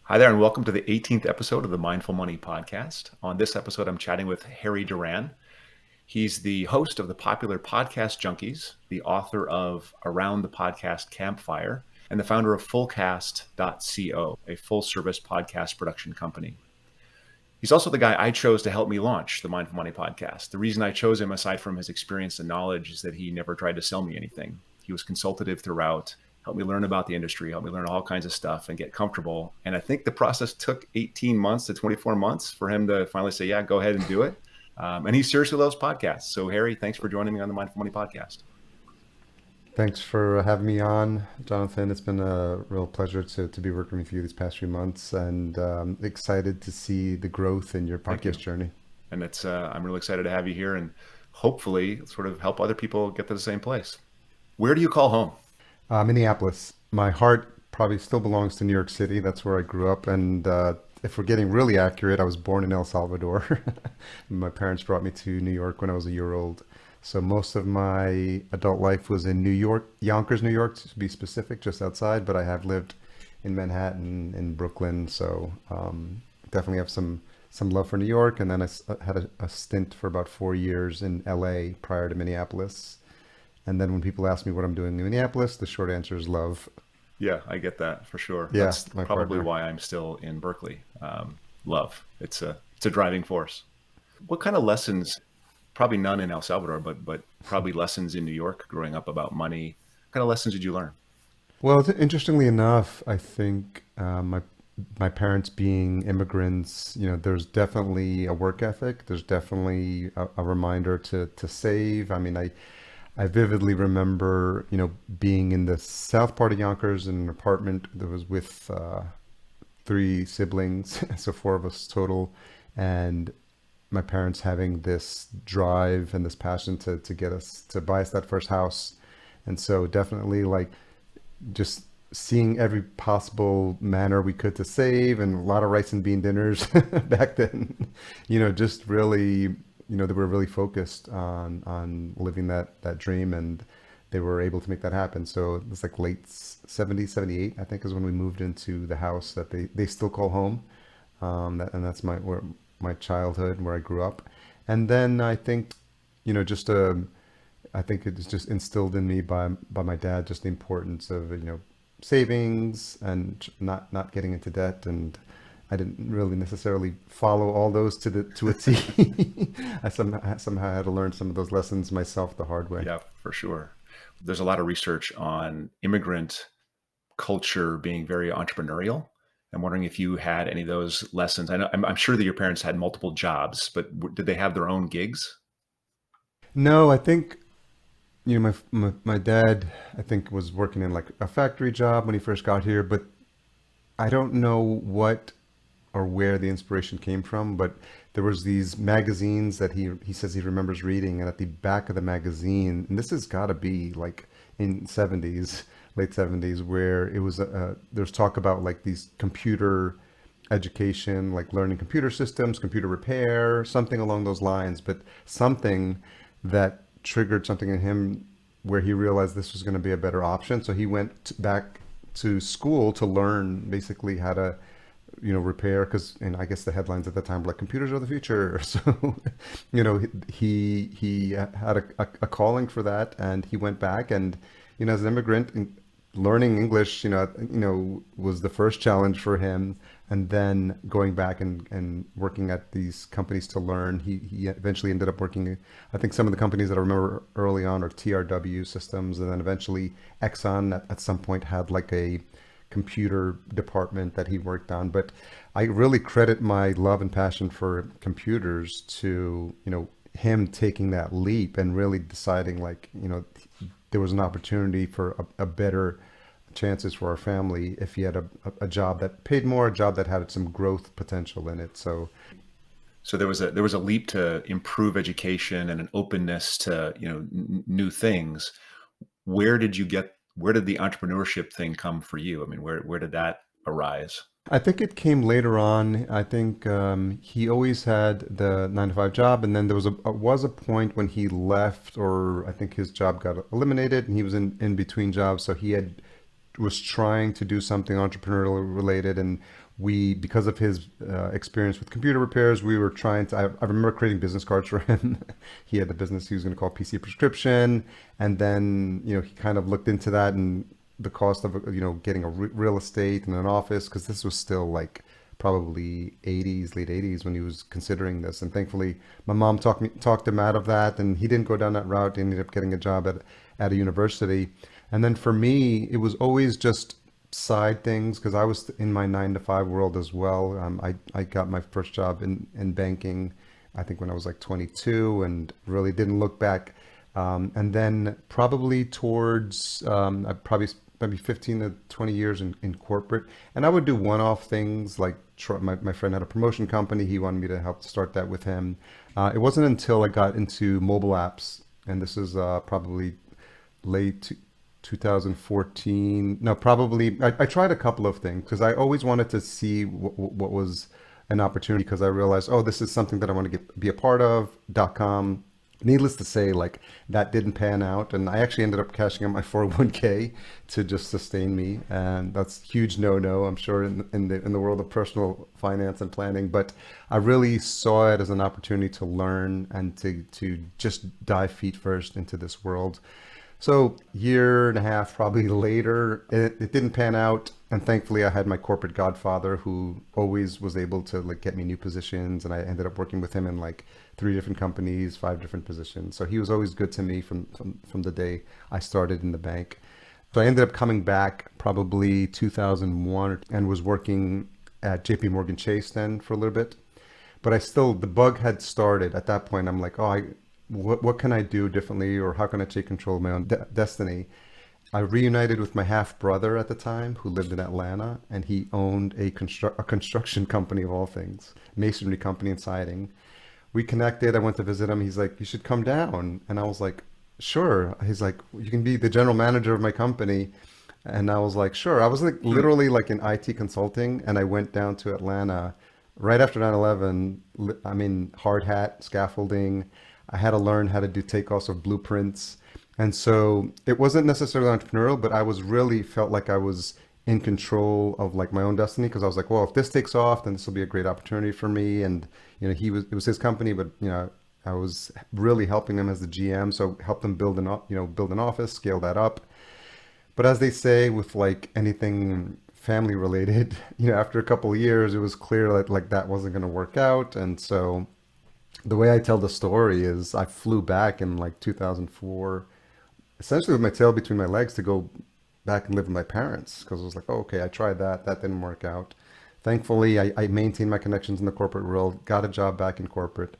Hi there, and welcome to the 18th episode of the Mindful Money Podcast. On this episode, I'm chatting with Harry Duran. He's the host of the popular podcast Junkies, the author of Around the Podcast Campfire, and the founder of FullCast.co, a full-service podcast production company. He's also the guy I chose to help me launch the Mindful Money Podcast. The reason I chose him, aside from his experience and knowledge, is that he never tried to sell me anything. He was consultative throughout, helped me learn about the industry, helped me learn all kinds of stuff and get comfortable. And I think the process took 18 months to 24 months for him to finally say, yeah, go ahead and do it. And he seriously loves podcasts. So Harry, thanks for joining me on the Mindful Money Podcast. Thanks for having me on, Jonathan. It's been a real pleasure to be working with you these past few months, and excited to see the growth in your Thank you. podcast journey. And I'm really excited to have you here and hopefully sort of help other people get to the same place. Where do you call home? Minneapolis. My heart probably still belongs to New York City. That's where I grew up, and if we're getting really accurate, I was born in El Salvador. My parents brought me to New York when I was a year old. So most of my adult life was in New York, Yonkers, New York, to be specific, just outside. But I have lived in Manhattan, in Brooklyn. So definitely have some love for New York. And then I had a stint for about 4 years in LA prior to Minneapolis. And then when people ask me what I'm doing in Minneapolis, the short answer is love. Yeah, I get that for sure. Yeah, That's my probably partner. why I'm still in Berkeley. Love. It's a driving force. What kind of lessons, probably none in El Salvador, but probably lessons in New York growing up about money. What kind of lessons did you learn? Well, interestingly enough, I think my parents being immigrants, there's definitely a work ethic. There's definitely a reminder to save. I mean, I vividly remember, being in the south part of Yonkers in an apartment that was with three siblings, so four of us total, and my parents having this drive and this passion to get us to buy us that first house. And so definitely like just seeing every possible manner we could to save, and a lot of rice and bean dinners back then. Just really, they were really focused on living that dream, and they were able to make that happen. So it was like late 70s, 78, I think, is when we moved into the house that they still call home. And that's my childhood, where I grew up. And then I think, just I think it was just instilled in me by my dad, just the importance of savings and not getting into debt. And I didn't really necessarily follow all those to a T. I somehow had to learn some of those lessons myself the hard way. Yeah, for sure. There's a lot of research on immigrant culture being very entrepreneurial. I'm wondering if you had any of those lessons. I'm sure that your parents had multiple jobs, but did they have their own gigs? No, I think my dad, I think, was working in like a factory job when he first got here, but I don't know what or where the inspiration came from, but there was these magazines that he says he remembers reading, and at the back of the magazine, and this has got to be like in 70s, late 70s, where it was there's talk about like these computer education, like learning computer systems, computer repair, something along those lines, but something that triggered something in him where he realized this was going to be a better option. So he went back to school to learn basically how to repair, because, and I guess the headlines at the time were like computers are the future. So he had a calling for that, and he went back, and as an immigrant, learning English, was the first challenge for him. And then going back and working at these companies to learn, he eventually ended up working, I think some of the companies that I remember early on are TRW systems. And then eventually Exxon at some point had like a computer department that he worked on. But I really credit my love and passion for computers to, him taking that leap and really deciding like, there was an opportunity for a better chances for our family if he had a job that paid more, a job that had some growth potential in it. So there was a leap to improve education and an openness to new things. Where did the entrepreneurship thing come for you? I mean, where did that arise? I think it came later on. I think he always had the 9 to 5 job, and then there was a point when he left, or I think his job got eliminated, and he was in between jobs. So he had was trying to do something entrepreneurial related, and we, because of his experience with computer repairs, we were trying to. I remember creating business cards for him. He had the business he was going to call PC Prescription, and then he kind of looked into that and the cost of getting a real estate and an office, because this was still like probably 80s, late 80s when he was considering this. And thankfully, my mom talked him out of that, and he didn't go down that route. He ended up getting a job at a university. And then for me, it was always just side things, because I was in my 9 to 5 world as well. I got my first job in banking, I think when I was like 22, and really didn't look back. And then probably towards, I probably maybe 15 to 20 years in corporate. And I would do one-off things like my friend had a promotion company. He wanted me to help start that with him. It wasn't until I got into mobile apps, and this is probably late 2014. No, probably I tried a couple of things because I always wanted to see what was an opportunity, because I realized, oh, this is something that I want to be a part of. .com. Needless to say, like, that didn't pan out, and I actually ended up cashing out my 401k to just sustain me, and that's huge no-no, I'm sure, in the world of personal finance and planning. But I really saw it as an opportunity to learn and to just dive feet first into this world. So year and a half probably later, it didn't pan out. And thankfully I had my corporate godfather who always was able to like get me new positions. And I ended up working with him in like 3 different companies, 5 different positions. So he was always good to me from the day I started in the bank. So I ended up coming back probably 2001 and was working at JP Morgan Chase then for a little bit. But the bug had started at that point. I'm like, oh, what can I do differently, or how can I take control of my own destiny? I reunited with my half brother at the time, who lived in Atlanta, and he owned a construction company of all things, masonry company and siding. We connected. I went to visit him. He's like, you should come down. And I was like, sure. He's like, you can be the general manager of my company. And I was like, sure. I was like literally like in IT consulting, and I went down to Atlanta right after 9/11. I'm in hard hat, scaffolding. I had to learn how to do takeoffs of blueprints. And so it wasn't necessarily entrepreneurial, but I was really felt like I was in control of like my own destiny, because I was like, well, if this takes off, then this will be a great opportunity for me. And, it was his company, but, I was really helping him as the GM. So helped him build an office, scale that up. But as they say, with like anything family related, after a couple of years, it was clear that like that wasn't going to work out. And so the way I tell the story is I flew back in like 2004, essentially with my tail between my legs, to go back and live with my parents, because I was like, oh, okay, I tried that. That didn't work out. Thankfully, I maintained my connections in the corporate world, got a job back in corporate,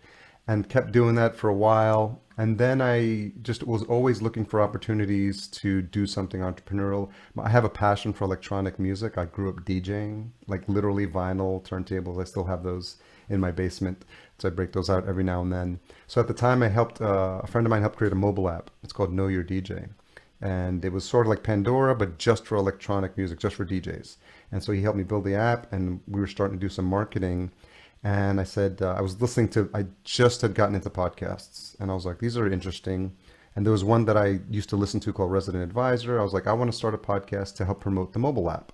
and kept doing that for a while. And then I just was always looking for opportunities to do something entrepreneurial. I have a passion for electronic music. I grew up DJing, like literally vinyl turntables. I still have those in my basement. So I break those out every now and then. So at the time I helped, a friend of mine helped create a mobile app. It's called Know Your DJ. And it was sort of like Pandora, but just for electronic music, just for DJs. And so he helped me build the app, and we were starting to do some marketing. And I said, I just had gotten into podcasts, and I was like, these are interesting. And there was one that I used to listen to called Resident Advisor. I was like, I want to start a podcast to help promote the mobile app.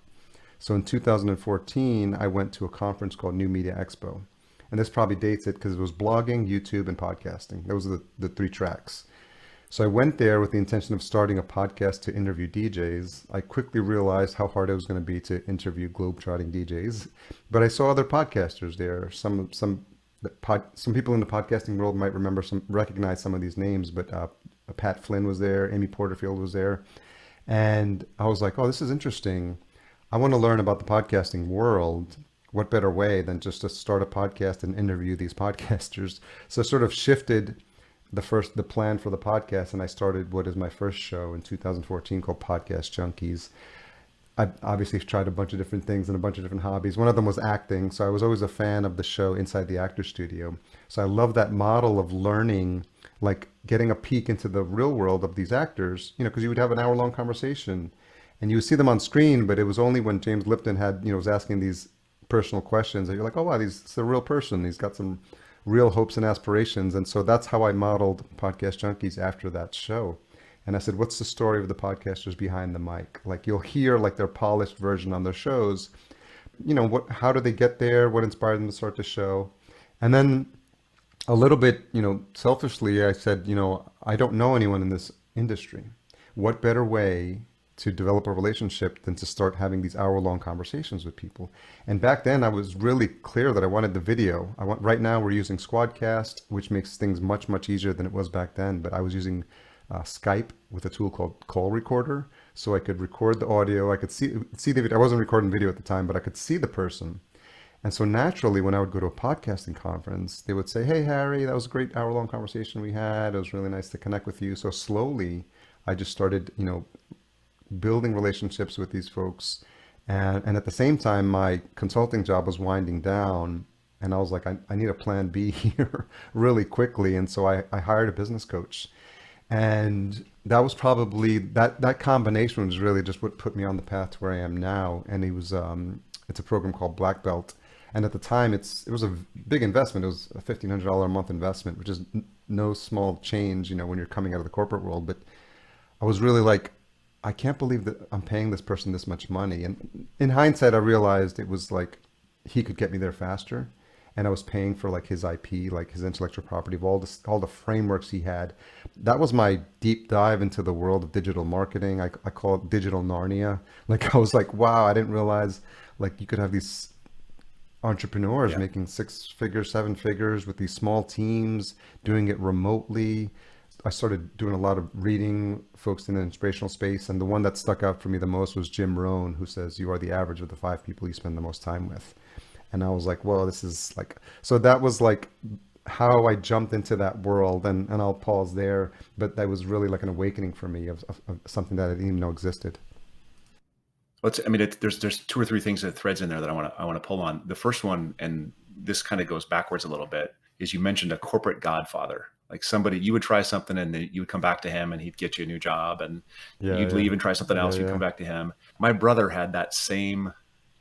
So in 2014, I went to a conference called New Media Expo. And this probably dates it, because it was blogging, YouTube, and podcasting. Those are the 3 tracks. So I went there with the intention of starting a podcast to interview DJs. I quickly realized how hard it was going to be to interview globetrotting DJs, but I saw other podcasters there. Some people in the podcasting world might recognize some of these names, but Pat Flynn was there, Amy Porterfield was there, and I was like, oh, this is interesting. I want to learn about the podcasting world. What better way than just to start a podcast and interview these podcasters? So I sort of shifted the plan for the podcast, and I started what is my first show in 2014 called Podcast Junkies. I obviously tried a bunch of different things and a bunch of different hobbies. One of them was acting, so I was always a fan of the show Inside the Actor Studio. So I love that model of learning, like getting a peek into the real world of these actors, because you would have an hour-long conversation and you would see them on screen, but it was only when James Lipton was asking these personal questions that you're like, oh wow, it's a real person. He's got some real hopes and aspirations. And so that's how I modeled Podcast Junkies after that show. And I said, what's the story of the podcasters behind the mic? Like you'll hear like their polished version on their shows. How do they get there? What inspired them to start the show? And then a little bit, selfishly, I said, I don't know anyone in this industry. What better way to develop a relationship than to start having these hour-long conversations with people? And back then, I was really clear that I wanted the video. Right now, we're using Squadcast, which makes things much, much easier than it was back then. But I was using Skype with a tool called Call Recorder, so I could record the audio. I could see the video. I wasn't recording video at the time, but I could see the person. And so naturally, when I would go to a podcasting conference, they would say, "Hey, Harry, that was a great hour-long conversation we had. It was really nice to connect with you." So slowly, I just started, building relationships with these folks. And at the same time, my consulting job was winding down. And I was like, I need a plan B here really quickly. And so I hired a business coach. And that was probably, that combination was really just what put me on the path to where I am now. And it's a program called Black Belt. And at the time, it was a big investment. It was a $1,500 a month investment, which is no small change, when you're coming out of the corporate world. But I was really like, I can't believe that I'm paying this person this much money. And in hindsight, I realized it was like he could get me there faster. And I was paying for like his IP, like his intellectual property of all the frameworks he had. That was my deep dive into the world of digital marketing. I call it digital Narnia. Like I was like, wow, I didn't realize like you could have these entrepreneurs Yeah. making 6 figures, 7 figures with these small teams, doing it remotely. I started doing a lot of reading folks in the inspirational space. And the one that stuck out for me the most was Jim Rohn, who says, "You are the average of the 5 people you spend the most time with." And I was like, well, this is like, so that was like how I jumped into that world. And I'll pause there. But that was really like an awakening for me of something that I didn't even know existed. There's 2 or 3 things that threads in there that I want to pull on. The first one, and this kind of goes backwards a little bit, is you mentioned a corporate godfather, like somebody you would try something and then you would come back to him and he'd get you a new job, and Yeah, you'd yeah, leave and try something yeah, else. You'd come yeah, back to him. My brother had that same,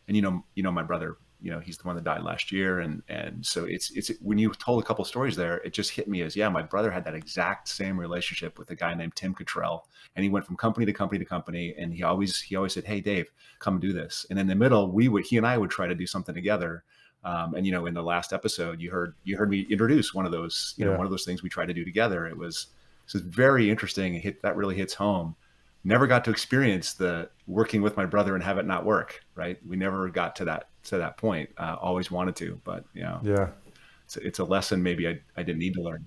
and my brother, he's the one that died last year, and so it's when you told a couple stories there, it just hit me as, yeah, my brother had that exact same relationship with a guy named Tim Cottrell, and he went from company to company to company, and he always said, "Hey, Dave, come do this." And in the middle, he and I would try to do something together. And in the last episode, you heard me introduce one of those, yeah. one of those things we tried to do together. It's very interesting. That really hits home. Never got to experience the working with my brother and have it not work. Right? We never got to that point. Always wanted to, but Yeah. it's a lesson maybe I didn't need to learn.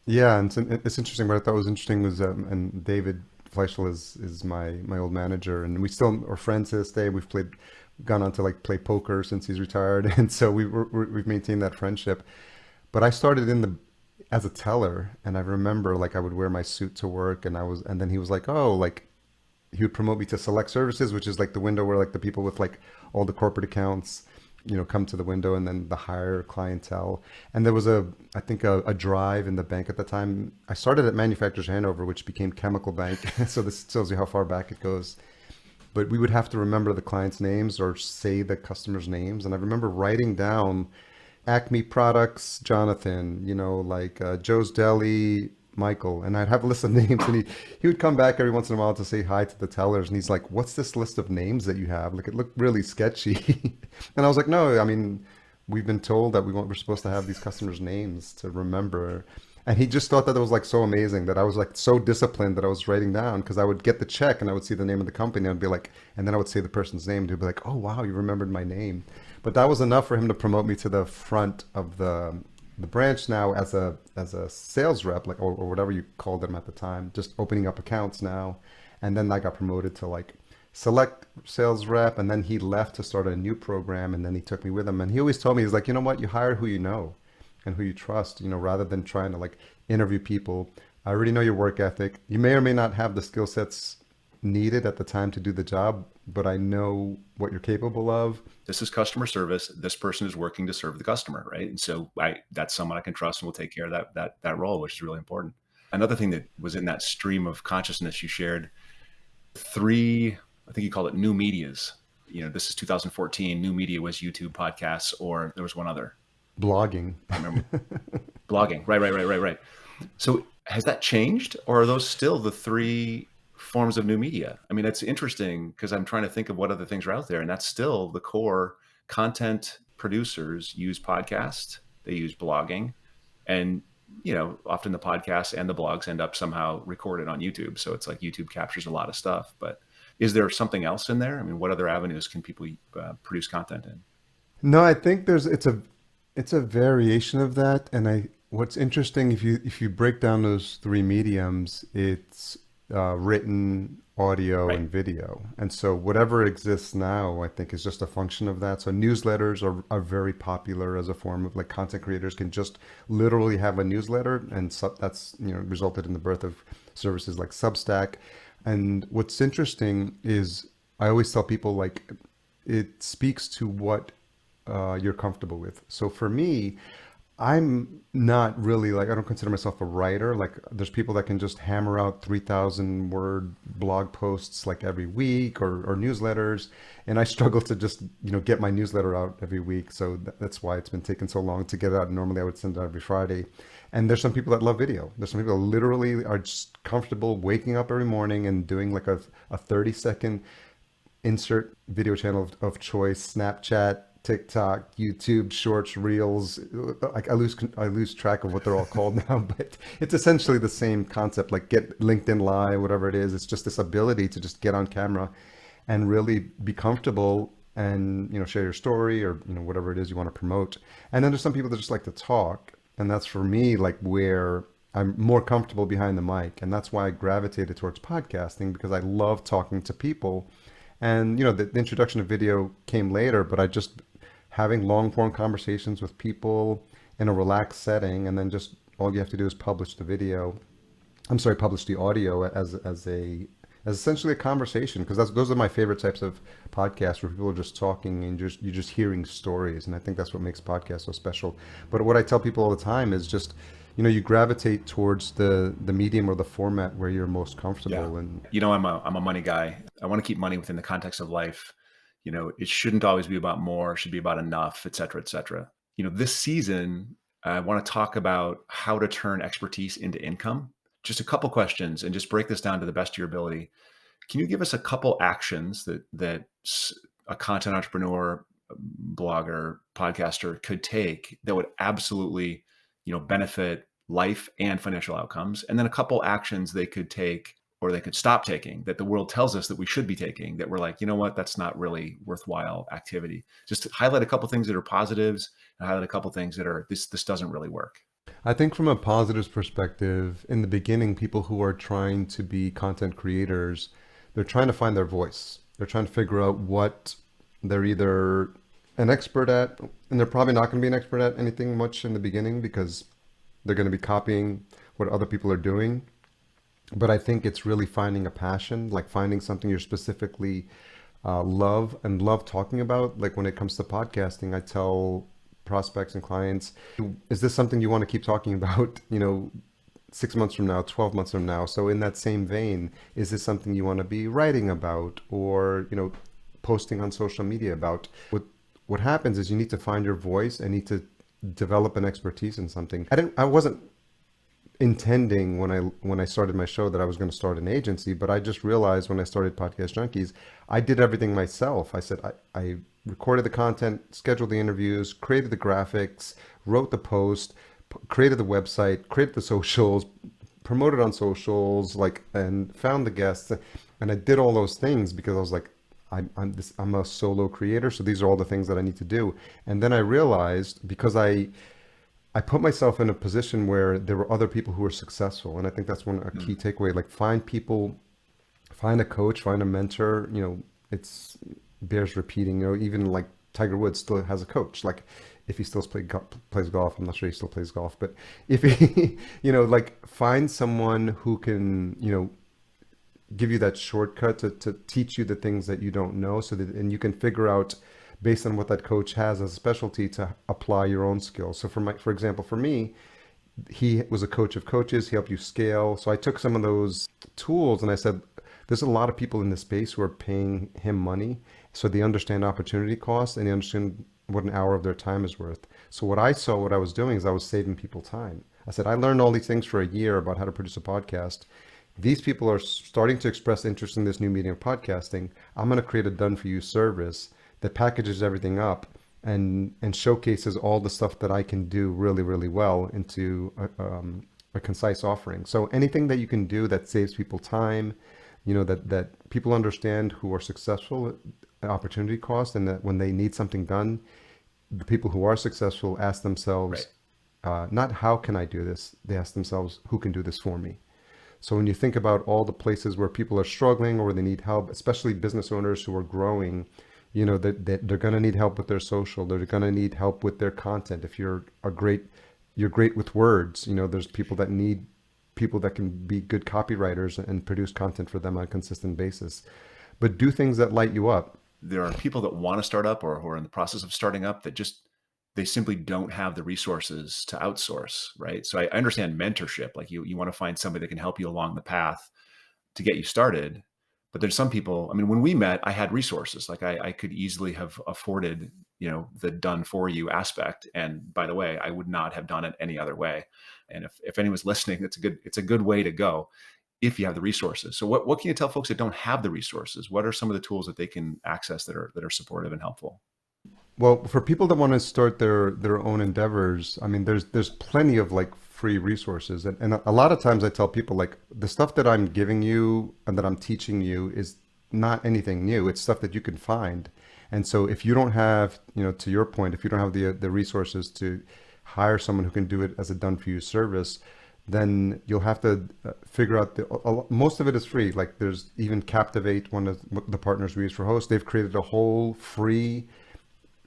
Yeah, and it's interesting. What I thought was interesting was, and David Fleischl is my old manager, and we still are friends to this day. Gone on to like play poker since he's retired, and so we've maintained that friendship. But I started as a teller, and I remember like I would wear my suit to work, and then he was like, oh, like he would promote me to select services, which is like the window where like the people with like all the corporate accounts, come to the window, and then the higher clientele. And there was I think a drive in the bank at the time. I started at Manufacturers Hanover, which became Chemical Bank. So this tells you how far back it goes. But we would have to remember the clients' names or say the customers' names. And I remember writing down Acme Products, Jonathan, like Joe's Deli, Michael. And I'd have a list of names, and he would come back every once in a while to say hi to the tellers. And he's like, "What's this list of names that you have? Like, it looked really sketchy." And I was like, "No, I mean, we've been told that we're supposed to have these customers' names to remember." And he just thought that it was like so amazing that I was like so disciplined that I was writing down, because I would get the check and I would see the name of the company and I'd be like, and then I would say the person's name, and he'd be like, "Oh wow, you remembered my name." But that was enough for him to promote me to the front of the branch now as a sales rep, like or whatever you called them at the time, just opening up accounts now. And then I got promoted to like select sales rep, and then he left to start a new program, and then he took me with him. And he always told me, he's like, you know what, you hire who you know and who you trust, rather than trying to like interview people. I already know your work ethic. You may or may not have the skill sets needed at the time to do the job, but I know what you're capable of. This is customer service. This person is working to serve the customer, right? And so that's someone I can trust and will take care of that role, which is really important. Another thing that was in that stream of consciousness you shared, 3, I think you called it new medias. This is 2014. New media was YouTube, podcasts, or there was one other. Blogging. I remember blogging. Right. So Has that changed, or are those still the three forms of new media? I mean, it's interesting because I'm trying to think of what other things are out there, and that's still the core. Content producers use podcasts, they use blogging, and often the podcasts and the blogs end up somehow recorded on YouTube. So it's like YouTube captures a lot of stuff. But is there something else in there? I mean, what other avenues can people produce content in? No, I think it's a variation of that, and I what's interesting if you break down those three mediums, it's written, audio, Right. and video, and so whatever exists now, I think, is just a function of that. So newsletters are very popular as a form of, like, content creators can just literally have a newsletter, and that's resulted in the birth of services like Substack. And what's interesting is I always tell people, like, it speaks to what you're comfortable with. So for me, I'm not really, like, I don't consider myself a writer. Like, there's people that can just hammer out 3,000 word blog posts like every week, or newsletters. And I struggle to just, get my newsletter out every week. So that's why it's been taking so long to get it out. Normally I would send it out every Friday. And there's some people that love video. There's some people that literally are just comfortable waking up every morning and doing like a 30-second insert video channel of choice, Snapchat, TikTok, YouTube, Shorts, Reels. Like, I lose track of what they're all called now, but it's essentially the same concept. Like, get LinkedIn Live, whatever it is. It's just this ability to just get on camera and really be comfortable and share your story, or whatever it is you want to promote. And then there's some people that just like to talk, and that's for me, like, where I'm more comfortable behind the mic, and that's why I gravitated towards podcasting, because I love talking to people. And the introduction of video came later, but I just having long form conversations with people in a relaxed setting, and then just all you have to do is publish the video. I'm sorry, publish the audio as essentially a conversation, because those are my favorite types of podcasts, where people are just talking and you're just hearing stories, and I think that's what makes podcasts so special. But what I tell people all the time is just, you gravitate towards the medium or the format where you're most Yeah. comfortable. And I'm a money guy. I want to keep money within the context of life. It shouldn't always be about more, it should be about enough, et cetera, et cetera. This season, I want to talk about how to turn expertise into income. Just a couple questions and just break this down to the best of your ability. Can you give us a couple actions that a content entrepreneur, blogger, podcaster could take that would absolutely, benefit life and financial outcomes? And then a couple actions they could take or they could stop taking that the world tells us that we should be taking, that we're like, you know what, that's not really worthwhile activity. Just to highlight a couple things that are positives and highlight a couple things that are this doesn't really work. I think from a positives perspective, in the beginning, people who are trying to be content creators, they're trying to find their voice. They're trying to figure out what they're either an expert at, and they're probably not going to be an expert at anything much in the beginning, because they're going to be copying what other people are doing. But I think it's really finding a passion, like finding something you're specifically love and love talking about. Like, when it comes to podcasting, I tell prospects and clients, is this something you want to keep talking about, 6 months from now, 12 months from now? So in that same vein, is this something you want to be writing about, or, posting on social media about? What happens is you need to find your voice and need to develop an expertise in something. I wasn't intending when I started my show that I was going to start an agency, but I just realized when I started Podcast Junkies, I did everything myself. I said I recorded the content, scheduled the interviews, created the graphics, wrote the post, created the website, created the socials, promoted on socials, like, and found the guests, and I did all those things because I was like, I'm a solo creator, so these are all the things that I need to do. And then I realized, because I put myself in a position where there were other people who were successful. And I think that's a key takeaway. Like, find people, find a coach, find a mentor. It's bears repeating. Even like Tiger Woods still has a coach. Like, if he still plays golf, I'm not sure he still plays golf, but if he, like, find someone who can, give you that shortcut to teach you the things that you don't know, and you can figure out, based on what that coach has as a specialty, to apply your own skills. So for example, for me, he was a coach of coaches. He helped you scale. So I took some of those tools and I said, there's a lot of people in this space who are paying him money. So they understand opportunity costs, and they understand what an hour of their time is worth. So what I was doing is I was saving people time. I said, I learned all these things for a year about how to produce a podcast. These people are starting to express interest in this new medium of podcasting. I'm going to create a done for you service that packages everything up and showcases all the stuff that I can do really, really well into a concise offering. So anything that you can do that saves people time, that people understand who are successful at opportunity cost, and that when they need something done, the people who are successful ask Right. themselves, not how can I do this? They ask themselves, who can do this for me? So when you think about all the places where people are struggling or where they need help, especially business owners who are growing, that they're going to need help with their social. They're going to need help with their content. If you're great with words. There's people that need people that can be good copywriters and produce content for them on a consistent basis. But do things that light you up. There are people that want to start up or who are in the process of starting up that just they simply don't have the resources to outsource, right? So I understand mentorship, like you want to find somebody that can help you along the path to get you started. But there's some people, I mean, when we met, I had resources. Like I could easily have afforded, the done for you aspect. And by the way, I would not have done it any other way. And if anyone's listening, it's a good way to go if you have the resources. So what can you tell folks that don't have the resources? What are some of the tools that they can access that are supportive and helpful? Well, for people that want to start their own endeavors, I mean, there's plenty of like free resources, and a lot of times I tell people like the stuff that I'm giving you and that I'm teaching you is not anything new. It's stuff that you can find, and so if you don't have, to your point, if you don't have the resources to hire someone who can do it as a done for you service, then you'll have to figure out most of it is free. Like there's even Captivate, one of the partners we use for hosts. They've created a whole free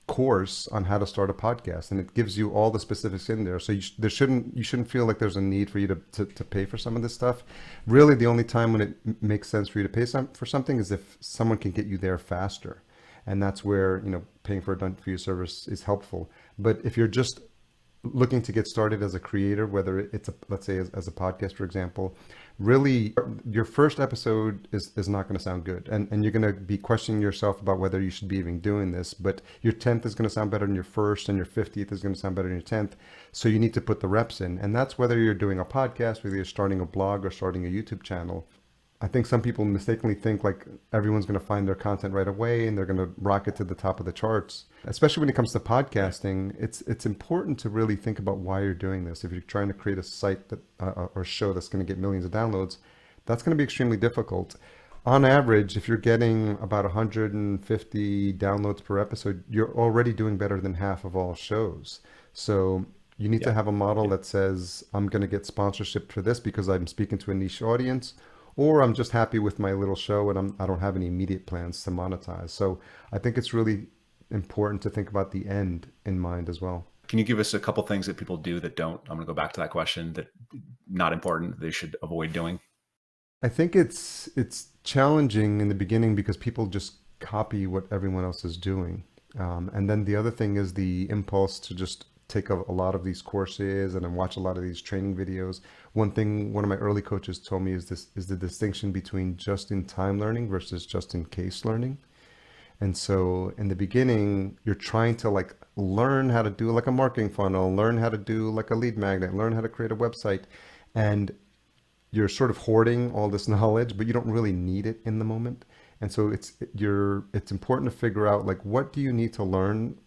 course on how to start a podcast, and it gives you all the specifics in there. So you shouldn't feel like there's a need for you to pay for some of this stuff. Really, the only time when it makes sense for you to pay for something is if someone can get you there faster, and that's where paying for a done for you service is helpful. But if you're just looking to get started as a creator, whether it's let's say as a podcast, for example, really your first episode is not going to sound good. And you're going to be questioning yourself about whether you should be even doing this, but your 10th is going to sound better than your first, and your 50th is going to sound better than your 10th. So you need to put the reps in. And that's whether you're doing a podcast, whether you're starting a blog or starting a YouTube channel. I think some people mistakenly think like everyone's going to find their content right away and they're going to rocket to the top of the charts. Especially when it comes to podcasting, it's important to really think about why you're doing this. If you're trying to create a site that or show that's going to get millions of downloads, that's going to be extremely difficult. On average, if you're getting about 150 downloads per episode, you're already doing better than half of all shows. So you need to have a model that says, I'm going to get sponsorship for this because I'm speaking to a niche audience, or I'm just happy with my little show and I don't have any immediate plans to monetize. So I think it's really important to think about the end in mind as well. Can you give us a couple things that people do that don't, I'm going to go back to that question, that not important, they should avoid doing? I think it's challenging in the beginning because people just copy what everyone else is doing. And then the other thing is the impulse to just take a lot of these courses and then watch a lot of these training videos. One thing one of my early coaches told me is the distinction between just-in-time learning versus just-in-case learning. And so in the beginning, you're trying to like learn how to do like a marketing funnel, learn how to do like a lead magnet, learn how to create a website, and you're sort of hoarding all this knowledge, but you don't really need it in the moment. And so it's important to figure out like what do you need to learn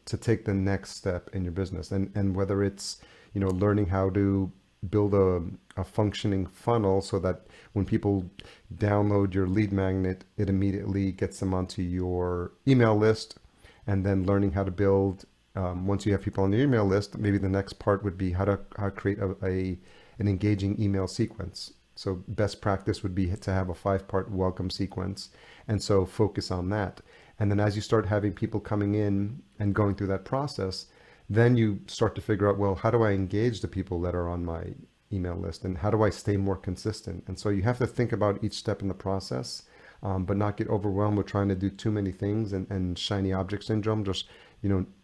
to take the next step in your business, and whether it's learning how to build a functioning funnel so that when people download your lead magnet, it immediately gets them onto your email list, and then learning how to build once you have people on your email list, maybe the next part would be how to create an engaging email sequence. So best practice would be to have a 5-part welcome sequence, and so focus on that. And then as you start having people coming in and going through that process, then you start to figure out, well, how do I engage the people that are on my email list, and how do I stay more consistent? And so you have to think about each step in the process, but not get overwhelmed with trying to do too many things and shiny object syndrome, just,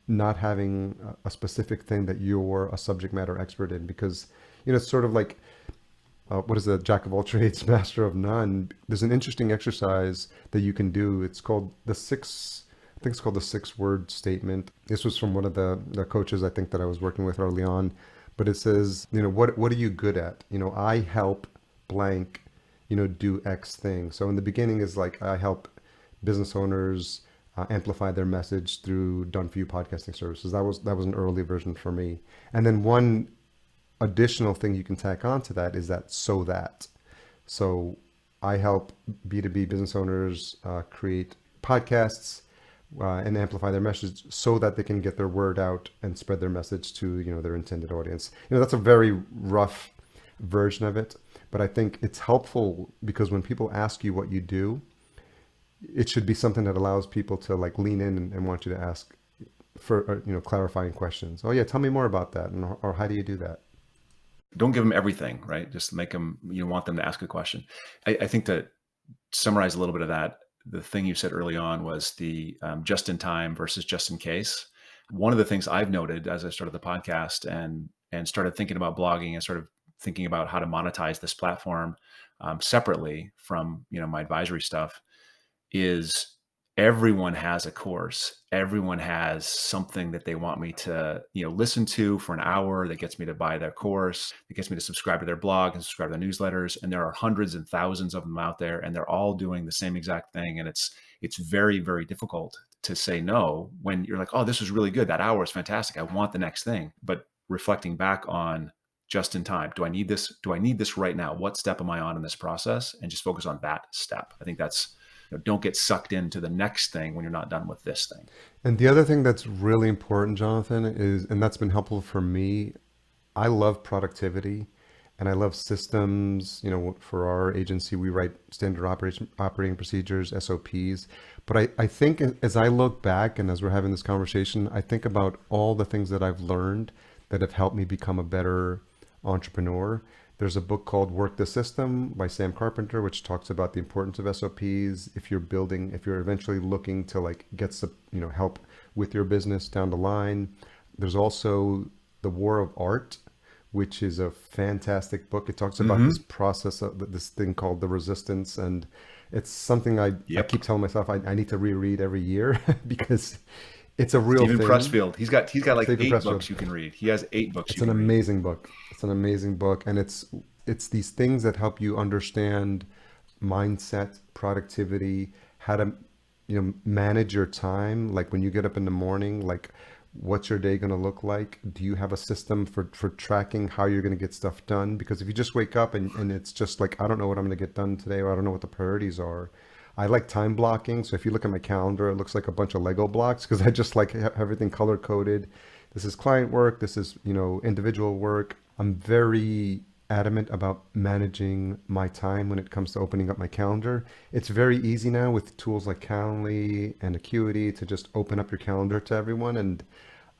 not having a specific thing that you're a subject matter expert in, because, it's sort of like, what is the jack of all trades, master of none? There's an interesting exercise that you can do. It's called I think it's called the 6-word statement. This was from one of the coaches I think that I was working with early on. but it says, what are you good at? I help blank, do X thing. So in the beginning is like I help business owners amplify their message through done for you podcasting services. That was an early version for me. And then one additional thing you can tack on to that is that so that. So I help B2B business owners create podcasts and amplify their message so that they can get their word out and spread their message to their intended audience. That's a very rough version of it, but I think it's helpful because when people ask you what you do, it should be something that allows people to like lean in and want you to ask for clarifying questions. Oh yeah, tell me more about that, or how do you do that? Don't give them everything, right? Just make them, you want them to ask a question. I think to summarize a little bit of that, the thing you said early on was the just in time versus just in case. One of the things I've noted as I started the podcast and started thinking about blogging and sort of thinking about how to monetize this platform separately from my advisory stuff is everyone has a course. Everyone has something that they want me to, listen to for an hour that gets me to buy their course, that gets me to subscribe to their blog and subscribe to their newsletters. And there are hundreds and thousands of them out there, and they're all doing the same exact thing. And it's very, very difficult to say no when you're like, oh, this was really good. That hour is fantastic. I want the next thing. But reflecting back on just in time, do I need this? Do I need this right now? What step am I on in this process? And just focus on that step. I think that's, don't get sucked into the next thing when you're not done with this thing. And the other thing that's really important, Jonathan, is, and that's been helpful for me, I love productivity and I love systems. For our agency, we write standard operating procedures, SOPs. But I think as I look back and as we're having this conversation, I think about all the things that I've learned that have helped me become a better entrepreneur. There's a book called Work the System by Sam Carpenter, which talks about the importance of SOPs. If you're eventually looking to like get some, help with your business down the line. There's also The War of Art, which is a fantastic book. It talks about this process of this thing called the resistance. And it's something I keep telling myself I need to reread every year because it's a real Stephen thing. Pressfield. He's got like Stephen 8 Pressfield. books you can read. He has 8 books. It's an amazing book. It's an amazing book, and it's these things that help you understand mindset, productivity, how to manage your time. Like when you get up in the morning, like what's your day going to look like? Do you have a system for tracking how you're going to get stuff done? Because if you just wake up and it's just like, I don't know what I'm going to get done today, or I don't know what the priorities are. I like time blocking. So if you look at my calendar, it looks like a bunch of Lego blocks because I just like everything color coded. This is client work. This is, individual work. I'm very adamant about managing my time when it comes to opening up my calendar. It's very easy now with tools like Calendly and Acuity to just open up your calendar to everyone. And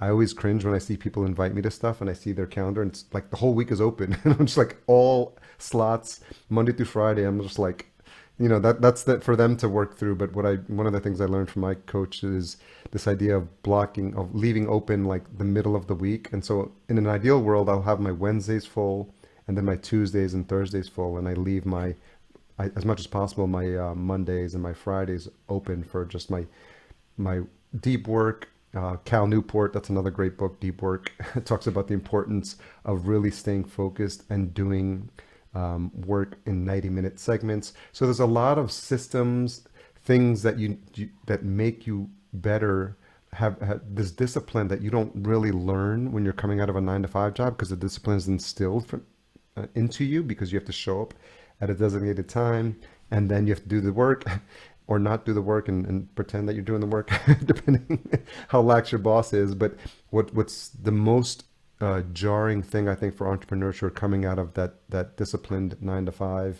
I always cringe when I see people invite me to stuff and I see their calendar and it's like the whole week is open. And I'm just like all slots, Monday through Friday. I'm just like, that's that for them to work through. But one of the things I learned from my coach is this idea of blocking, of leaving open like the middle of the week. And so in an ideal world, I'll have my Wednesdays full and then my Tuesdays and Thursdays full. And I leave as much as possible, my Mondays and my Fridays open for just my deep work. Cal Newport, that's another great book, Deep Work. It talks about the importance of really staying focused and doing work in 90-minute segments. So there's a lot of systems, things that that make you better, have this discipline that you don't really learn when you're coming out of a 9-to-5 job because the discipline is instilled into you because you have to show up at a designated time and then you have to do the work or not do the work and pretend that you're doing the work depending how lax your boss is. But what's the most jarring thing I think for entrepreneurs who are coming out of that disciplined 9-to-5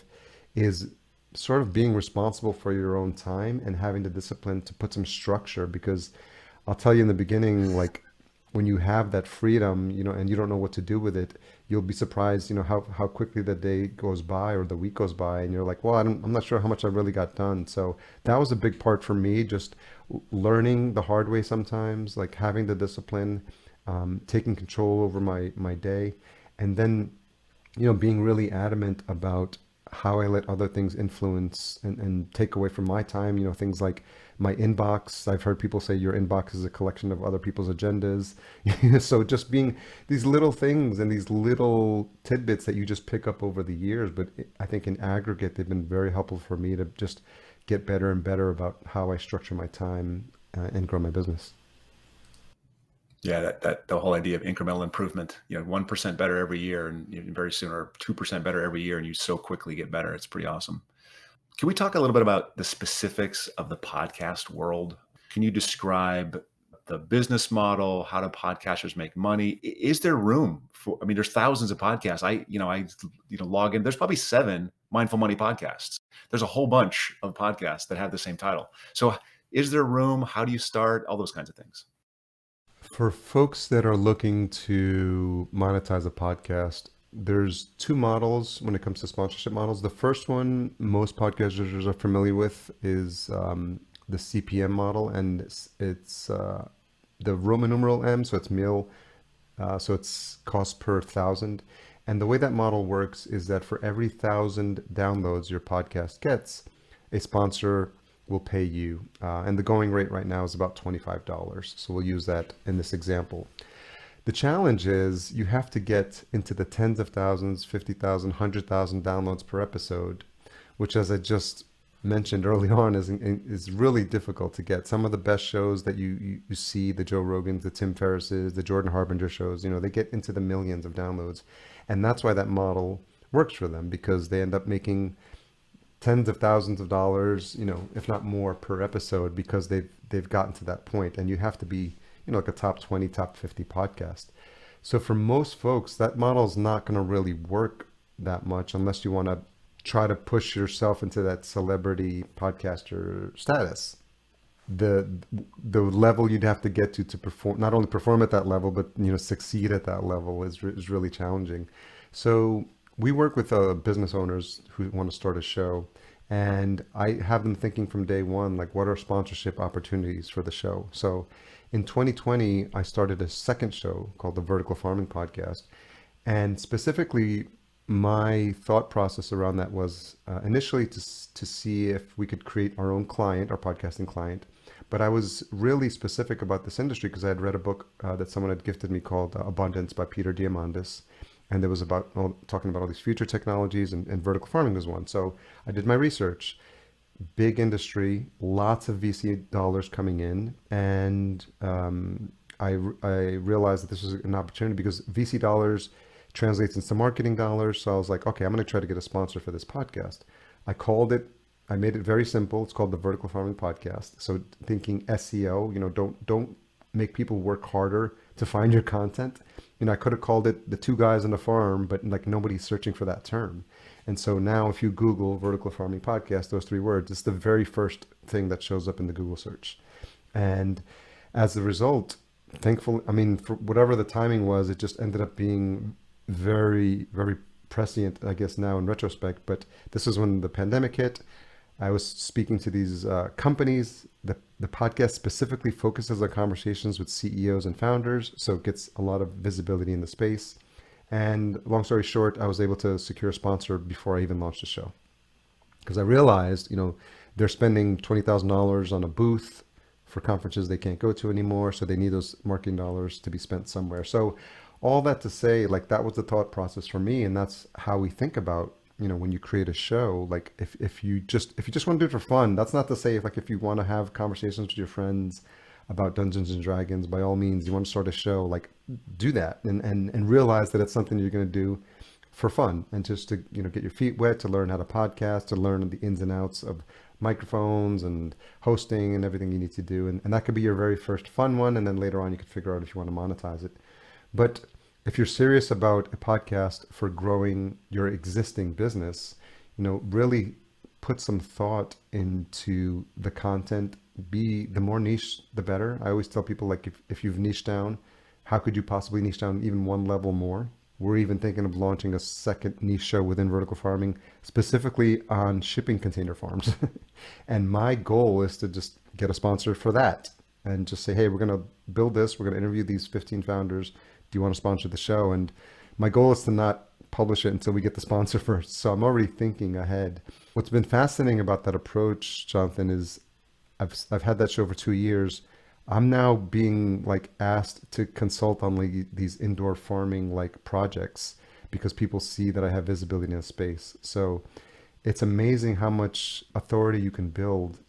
is sort of being responsible for your own time and having the discipline to put some structure. Because I'll tell you in the beginning, like when you have that freedom, and you don't know what to do with it, you'll be surprised, how quickly the day goes by or the week goes by, and you're like, well, I'm not sure how much I really got done. So that was a big part for me, just learning the hard way sometimes, like having the discipline, taking control over my day, and then, being really adamant about how I let other things influence and take away from my time. Things like my inbox. I've heard people say your inbox is a collection of other people's agendas. So just being these little things and these little tidbits that you just pick up over the years. But I think in aggregate, they've been very helpful for me to just get better and better about how I structure my time and grow my business. Yeah, that the whole idea of incremental improvement, 1% better every year, and very soon, or 2% better every year, and you so quickly get better. It's pretty awesome. Can we talk a little bit about the specifics of the podcast world? Can you describe the business model? How do podcasters make money? Is there room for? I mean, there's thousands of podcasts. I log in. There's probably 7 Mindful Money podcasts. There's a whole bunch of podcasts that have the same title. So, is there room? How do you start? All those kinds of things. For folks that are looking to monetize a podcast, there's two models when it comes to sponsorship models. The first one most podcasters are familiar with is the CPM model, and it's the Roman numeral M, so it's mil, so it's cost per thousand. And the way that model works is that for every 1,000 downloads your podcast gets, a sponsor will pay you. And the going rate right now is about $25. So we'll use that in this example. The challenge is you have to get into the tens of thousands, 50,000, 100,000 downloads per episode, which, as I just mentioned early on, is really difficult to get. Some of the best shows that you see, the Joe Rogans, the Tim Ferrisses, the Jordan Harbinger shows, they get into the millions of downloads. And that's why that model works for them, because they end up making tens of thousands of dollars, if not more per episode, because they've gotten to that point. And you have to be, like a top 20, top 50 podcast. So for most folks, that model is not going to really work that much unless you want to try to push yourself into that celebrity podcaster status. The level you'd have to get to perform, not only perform at that level, but succeed at that level is really challenging. So we work with business owners who want to start a show, and I have them thinking from day one, like, what are sponsorship opportunities for the show? So in 2020, I started a second show called the Vertical Farming Podcast. And specifically, my thought process around that was initially to see if we could create our own client, our podcasting client. But I was really specific about this industry because I had read a book that someone had gifted me called Abundance by Peter Diamandis. And it was talking about all these future technologies, and vertical farming was one. So I did my research. Big industry, lots of VC dollars coming in, and I realized that this was an opportunity because VC dollars translates into marketing dollars. So I was like, okay, I'm going to try to get a sponsor for this podcast. I made it very simple. It's called the Vertical Farming Podcast. So thinking SEO, don't make people work harder to find your content. I could have called it the two guys on the farm, but like nobody's searching for that term. And so now if you Google Vertical Farming Podcast, those 3 words, it's the very first thing that shows up in the Google search. And as a result, thankfully, for whatever the timing was, it just ended up being very, very prescient, I guess, now in retrospect. But this was when the pandemic hit. I was speaking to these companies. The podcast specifically focuses on conversations with CEOs and founders, so it gets a lot of visibility in the space. And long story short, I was able to secure a sponsor before I even launched the show. Because I realized, they're spending $20,000 on a booth for conferences they can't go to anymore. So they need those marketing dollars to be spent somewhere. So all that to say, like, that was the thought process for me. And that's how we think about, when you create a show. Like if you just want to do it for fun, that's not to say if you want to have conversations with your friends about Dungeons and Dragons, by all means, you want to start a show, like, do that and realize that it's something you're going to do for fun and just to, get your feet wet, to learn how to podcast, to learn the ins and outs of microphones and hosting and everything you need to do. And that could be your very first fun one. And then later on, you could figure out if you want to monetize it. But if you're serious about a podcast for growing your existing business, really put some thought into the content. The more niche, the better. I always tell people, like, if you've niched down, how could you possibly niche down even one level more? We're even thinking of launching a second niche show within vertical farming, specifically on shipping container farms. And my goal is to just get a sponsor for that and just say, hey, we're going to build this. We're going to interview these 15 founders. Do you want to sponsor the show? And my goal is to not publish it until we get the sponsor first. So I'm already thinking ahead. What's been fascinating about that approach, Jonathan, is I've had that show for 2 years. I'm now being like asked to consult on like these indoor farming like projects because people see that I have visibility in the space. So it's amazing how much authority you can build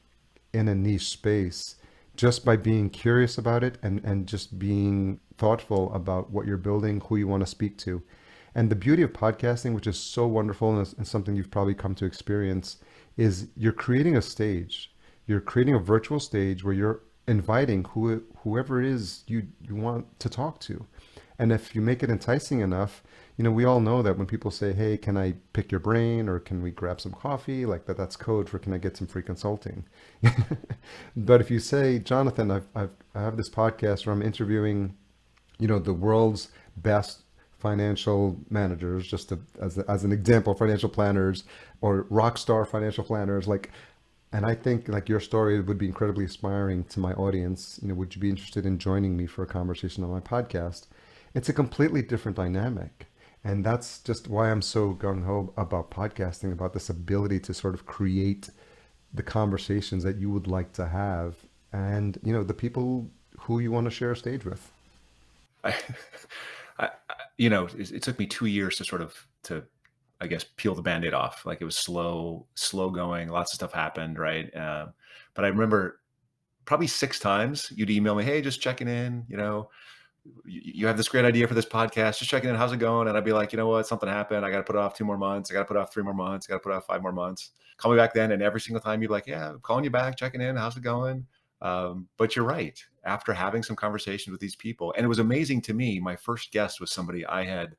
in a niche space just by being curious about it and just being thoughtful about what you're building, who you want to speak to. And the beauty of podcasting, which is so wonderful and something you've probably come to experience, is you're creating a stage. You're creating a virtual stage where you're inviting whoever it is you want to talk to. And if you make it enticing enough, we all know that when people say, "Hey, can I pick your brain or can we grab some coffee?" Like that's code for "Can I get some free consulting?" But if you say, "Jonathan, I have this podcast where I'm interviewing, the world's best financial managers, just as an example, financial planners or rock star financial planners," and I think like your story would be incredibly inspiring to my audience. Would you be interested in joining me for a conversation on my podcast? It's a completely different dynamic. And that's just why I'm so gung-ho about podcasting, about this ability to sort of create the conversations that you would like to have and, the people who you want to share a stage with. It took me 2 years to sort of, I guess, peel the Band-Aid off. Like it was slow going. Lots of stuff happened, right? But I remember probably 6 times you'd email me, "Hey, just checking in, you have this great idea for this podcast, just checking in, how's it going?" And I'd be like, "You know what, something happened. I got to put it off 2 more months. I got to put it off 3 more months. I got to put it off 5 more months. Call me back then." And every single time you'd be like, "Yeah, I'm calling you back, checking in. How's it going?" But you're right. After having some conversations with these people, and it was amazing to me, my first guest was somebody I had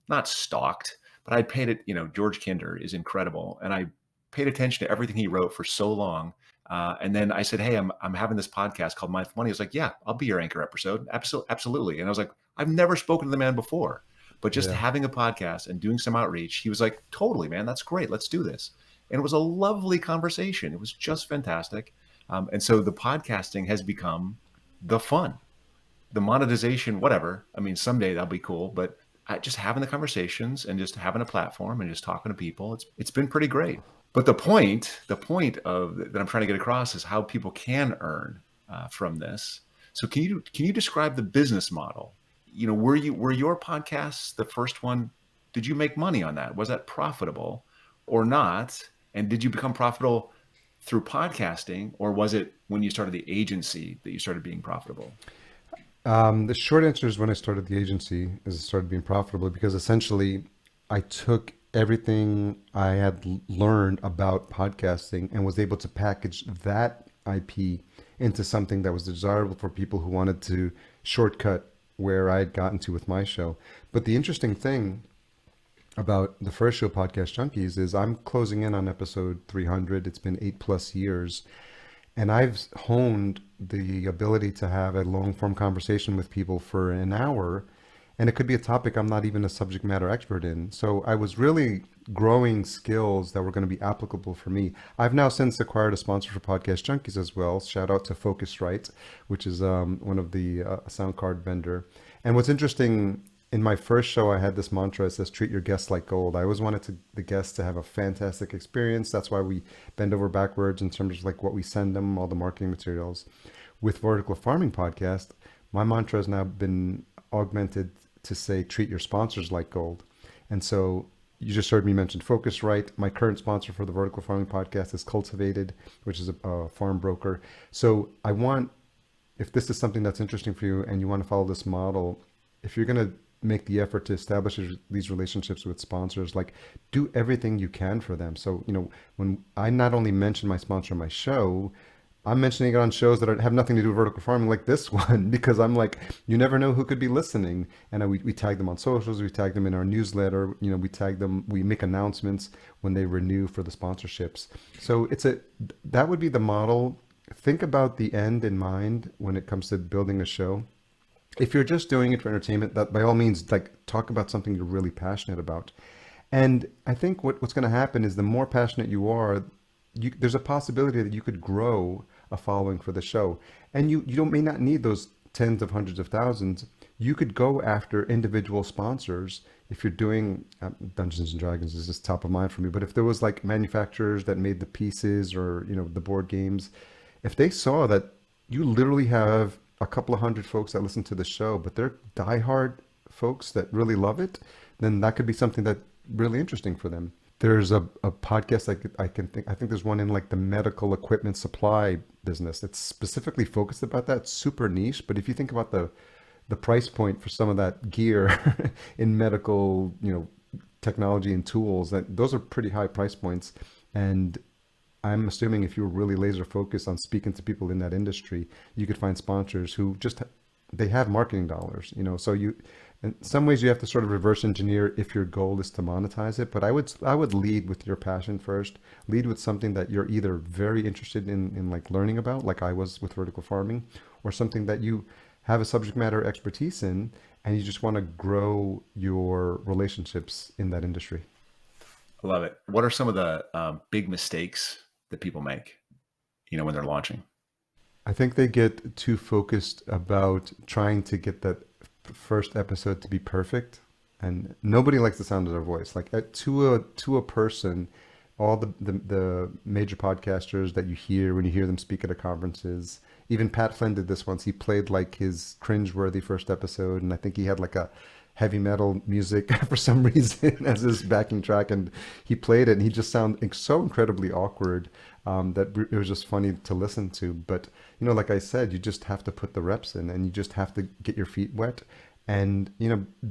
not stalked, but I paid it. George Kinder is incredible. And I paid attention to everything he wrote for so long. And then I said, "Hey, I'm having this podcast called Mindful Money." He was like, "Yeah, I'll be your anchor episode." Absolutely. And I was like, I've never spoken to the man before, but just Yeah. having a podcast and doing some outreach, he was like, "Totally, man. That's great. Let's do this." And it was a lovely conversation. It was just fantastic. And so the podcasting has become the fun, the monetization, whatever. I mean, someday that'll be cool, but just having the conversations and just having a platform and just talking to people, it's been pretty great. But the point of that I'm trying to get across is how people can earn from this. So can you describe the business model? Were your podcasts the first one? Did you make money on that? Was that profitable or not? And did you become profitable through podcasting, or was it when you started the agency that you started being profitable? The short answer is when I started the agency, is it started being profitable because essentially I took everything I had learned about podcasting and was able to package that IP into something that was desirable for people who wanted to shortcut where I had gotten to with my show. But the interesting thing about the first show, Podcast Junkies, is I'm closing in on episode 300. It's been 8+ years. And I've honed the ability to have a long form conversation with people for an hour. And it could be a topic I'm not even a subject matter expert in. So I was really growing skills that were going to be applicable for me. I've now since acquired a sponsor for Podcast Junkies as well. Shout out to Focusrite, which is one of the sound card vendor. And what's interesting, in my first show, I had this mantra. It says, "Treat your guests like gold." I always wanted the guests to have a fantastic experience. That's why we bend over backwards in terms of like what we send them, all the marketing materials. With Vertical Farming Podcast, my mantra has now been augmented to say, "Treat your sponsors like gold." And so you just heard me mention Focusrite. My current sponsor for the Vertical Farming Podcast is Cultivated, which is a farm broker. So I want, if this is something that's interesting for you and you want to follow this model, if you're going to make the effort to establish these relationships with sponsors, like do everything you can for them. So, when I not only mention my sponsor on my show, I'm mentioning it on shows that have nothing to do with vertical farming, like this one, because I'm like, you never know who could be listening. And we tag them on socials, we tag them in our newsletter, we tag them, we make announcements when they renew for the sponsorships. So that would be the model. Think about the end in mind when it comes to building a show. If you're just doing it for entertainment, that by all means, like talk about something you're really passionate about. And I think what's going to happen is the more passionate you are, there's a possibility that you could grow a following for the show. And you may not need those tens of hundreds of thousands. you could go after individual sponsors. If you're doing Dungeons and Dragons is just top of mind for me, but if there was like manufacturers that made the pieces or the board games, if they saw that you literally have a couple of hundred folks that listen to the show, but they're diehard folks that really love it, then that could be something that really interesting for them. There's a podcast I think there's one in like the medical equipment supply business. It's specifically focused about that. It's super niche, but if you think about the price point for some of that gear in medical, technology and tools, that those are pretty high price points. And I'm assuming if you're really laser focused on speaking to people in that industry, you could find sponsors who just they have marketing dollars, so you in some ways you have to sort of reverse engineer if your goal is to monetize it. But I would lead with your passion first. Lead with something that you're either very interested in like learning about, like I was with vertical farming, or something that you have a subject matter expertise in and you just want to grow your relationships in that industry. I love it. What are some of the big mistakes that people make, when they're launching? I think they get too focused about trying to get that first episode to be perfect, and nobody likes the sound of their voice. Like to a person, all the major podcasters that you hear when you hear them speak at a conferences. Even Pat Flynn did this once. He played like his cringeworthy first episode, and I think he had like a heavy metal music for some reason as his backing track, and he played it, and he just sounded so incredibly awkward that it was just funny to listen to. But like I said, you just have to put the reps in, and you just have to get your feet wet, and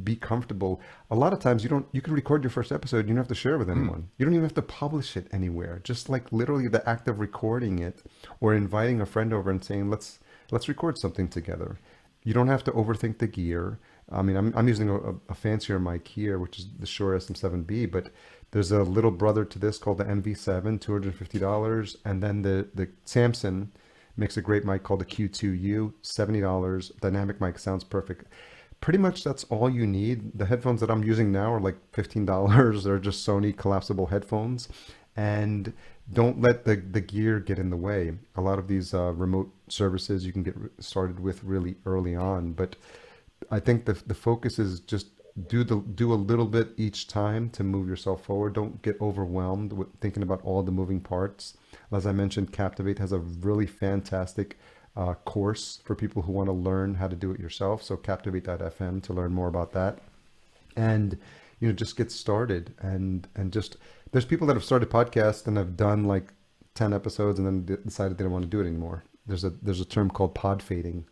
be comfortable. A lot of times you can record your first episode, you don't have to share it with anyone. You don't even have to publish it anywhere. Just like literally the act of recording it or inviting a friend over and saying let's record something together. You don't have to overthink the gear. I mean, I'm using a fancier mic here, which is the Shure SM7B, but there's a little brother to this called the MV7, $250, and then the Samson makes a great mic called the Q2U, $70. Dynamic mic, sounds perfect. Pretty much that's all you need. The headphones that I'm using now are like $15. They're just Sony collapsible headphones, and don't let the gear get in the way. A lot of these remote services you can get started with really early on, but I think the focus is just do a little bit each time to move yourself forward. Don't get overwhelmed with thinking about all the moving parts. As I mentioned, Captivate has a really fantastic course for people who want to learn how to do it yourself. So captivate.fm to learn more about that. And just get started, and just there's people that have started podcasts and have done like 10 episodes and then decided they don't want to do it anymore. There's a term called pod fading.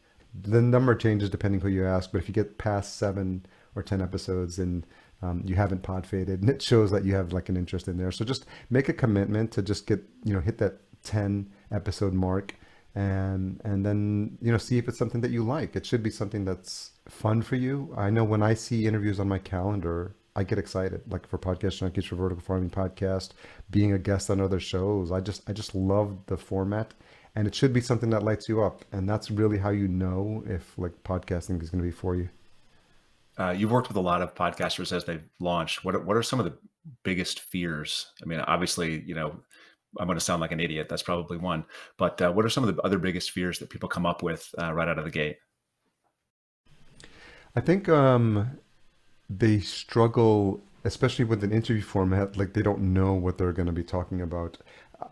The number changes depending who you ask, but if you get past 7 or 10 episodes and you haven't pod faded, and it shows that you have like an interest in there. So just make a commitment to just get, hit that 10 episode mark, and then, see if it's something that you like. It should be something that's fun for you. I know when I see interviews on my calendar, I get excited, like for Podcast Junkies, for Vertical Farming Podcast, being a guest on other shows. I just love the format. And it should be something that lights you up. And that's really how you know if like podcasting is going to be for you. You've worked with a lot of podcasters as they've launched. What are some of the biggest fears? I mean, obviously, I'm going to sound like an idiot. That's probably one. But what are some of the other biggest fears that people come up with right out of the gate? I think they struggle, especially with an interview format, like they don't know what they're going to be talking about.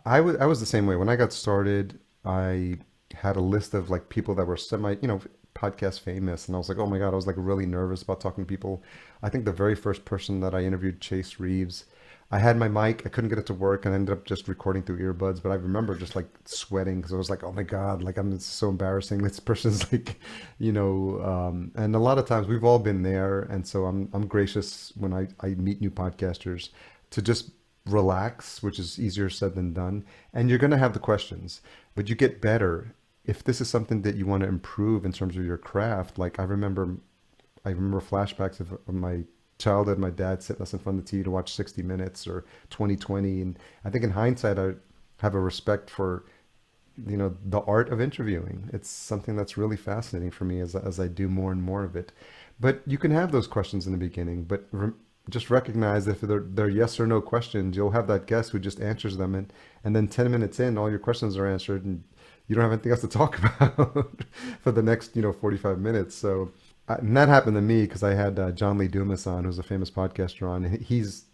I was the same way. When I got started, I had a list of like people that were semi, podcast famous, and I was like, oh my God, I was like really nervous about talking to people. I think the very first person that I interviewed, Chase Reeves, I had my mic, I couldn't get it to work, and I ended up just recording through earbuds. But I remember just like sweating because I was like, oh my God, like it's so embarrassing. This person's like, and a lot of times we've all been there. And so I'm gracious when I meet new podcasters to just relax, which is easier said than done. And you're going to have the questions, but you get better. If this is something that you want to improve in terms of your craft, like I remember flashbacks of my childhood, my dad sitting us in front of the TV to watch 60 Minutes or 2020. And I think in hindsight, I have a respect for, the art of interviewing. It's something that's really fascinating for me as I do more and more of it. But you can have those questions in the beginning, but just recognize if they're yes or no questions, you'll have that guest who just answers them. And then 10 minutes in, all your questions are answered and you don't have anything else to talk about for the next, 45 minutes. So And that happened to me because I had John Lee Dumas on, who's a famous podcaster on. And he's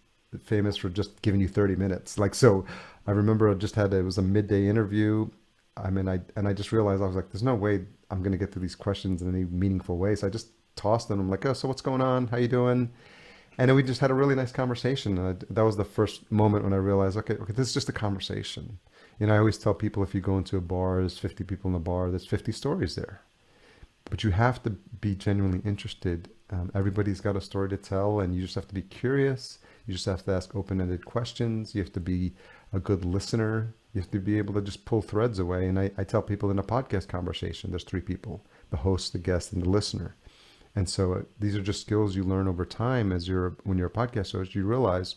famous for just giving you 30 minutes. Like, so I remember I just had, it was a midday interview. I mean, I just realized I was like, there's no way I'm going to get through these questions in any meaningful way. So I just tossed them. I'm like, oh, so what's going on? How you doing? And then we just had a really nice conversation. And that was the first moment when I realized, okay, this is just a conversation. I always tell people if you go into a bar, there's 50 people in the bar, there's 50 stories there. But you have to be genuinely interested. Everybody's got a story to tell, and you just have to be curious. You just have to ask open-ended questions. You have to be a good listener. You have to be able to just pull threads away. And I tell people in a podcast conversation, there's three people: the host, the guest, and the listener. And so these are just skills you learn over time when you're a podcast host. You realize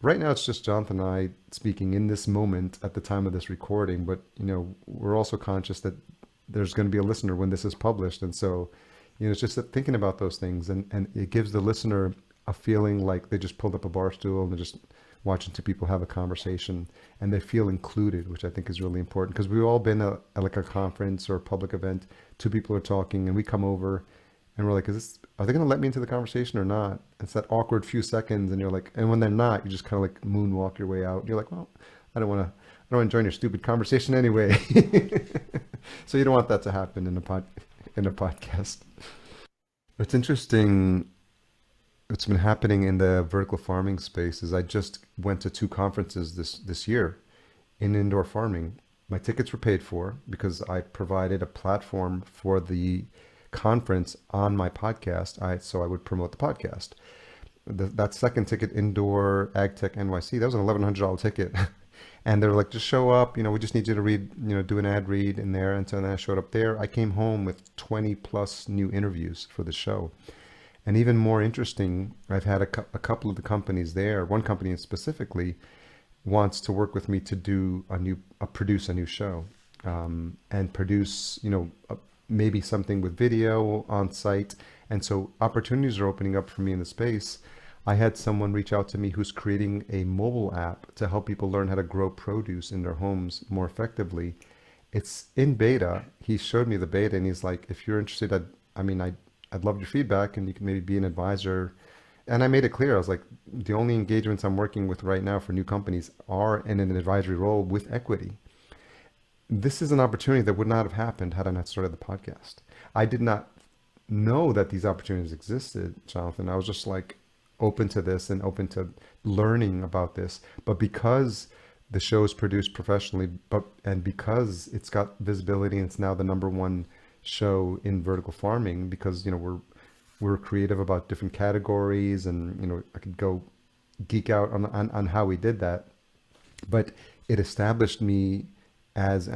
right now it's just Jonathan and I speaking in this moment at the time of this recording, but we're also conscious that there's going to be a listener when this is published. And so, it's just that thinking about those things, and it gives the listener a feeling like they just pulled up a bar stool and they're just watching two people have a conversation, and they feel included, which I think is really important, because we've all been at like a conference or a public event, two people are talking and we come over and we're like, are they going to let me into the conversation or not? It's that awkward few seconds, and you're like, and when they're not, you just kind of like moonwalk your way out. You're like, well, I don't want to join your stupid conversation anyway. So you don't want that to happen in a podcast. It's interesting. What's been happening in the vertical farming space is I just went to two conferences this year in indoor farming. My tickets were paid for because I provided a platform for the conference on my podcast. So I would promote the podcast. That second ticket, Indoor AgTech NYC, that was an $1,100 ticket. And they're like, just show up, we just need you to read, do an ad read in there. And so then I showed up there. I came home with 20 plus new interviews for the show. And even more interesting, I've had a couple of the companies there. One company specifically wants to work with me to produce a new show, and produce, maybe something with video on site. And so opportunities are opening up for me in the space. I had someone reach out to me who's creating a mobile app to help people learn how to grow produce in their homes more effectively. It's in beta. He showed me the beta, and he's like, if you're interested, I'd love your feedback, and you can maybe be an advisor. And I made it clear. I was like, the only engagements I'm working with right now for new companies are in an advisory role with equity. This is an opportunity that would not have happened had I not started the podcast. I did not know that these opportunities existed, Jonathan. I was just like open to this and open to learning about this. But because the show is produced professionally, and because it's got visibility and it's now the number one show in vertical farming, because we're creative about different categories, and I could go geek out on how we did that, but it established me as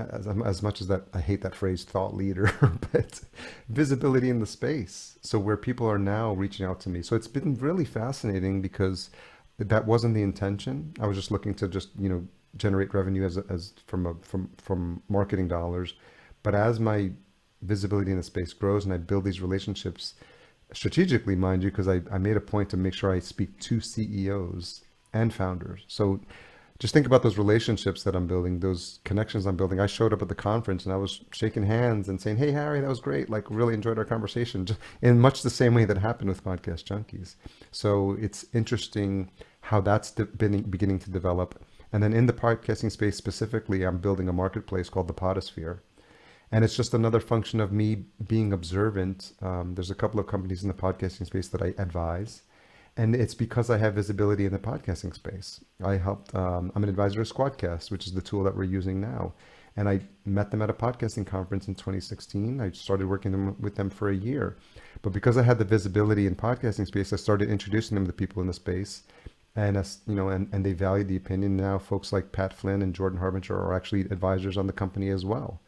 much as that I hate that phrase, thought leader, but visibility in the space. So where people are now reaching out to me. So it's been really fascinating because that wasn't the intention. I was just looking to just, generate revenue as from marketing dollars. But as my visibility in the space grows and I build these relationships strategically, mind you, because I made a point to make sure I speak to CEOs and founders. So just think about those relationships that I'm building, those connections I'm building. I showed up at the conference and I was shaking hands and saying, hey, Harry, that was great. Like, really enjoyed our conversation, just in much the same way that happened with Podcast Junkies. So it's interesting how that's beginning to develop. And then in the podcasting space specifically, I'm building a marketplace called the Podosphere. And it's just another function of me being observant. There's a couple of companies in the podcasting space that I advise. And it's because I have visibility in the podcasting space. I'm an advisor of Squadcast, which is the tool that we're using now. And I met them at a podcasting conference in 2016. I started working with them for a year. But because I had the visibility in podcasting space, I started introducing them to people in the space. And and they valued the opinion. Now folks like Pat Flynn and Jordan Harbinger are actually advisors on the company as well.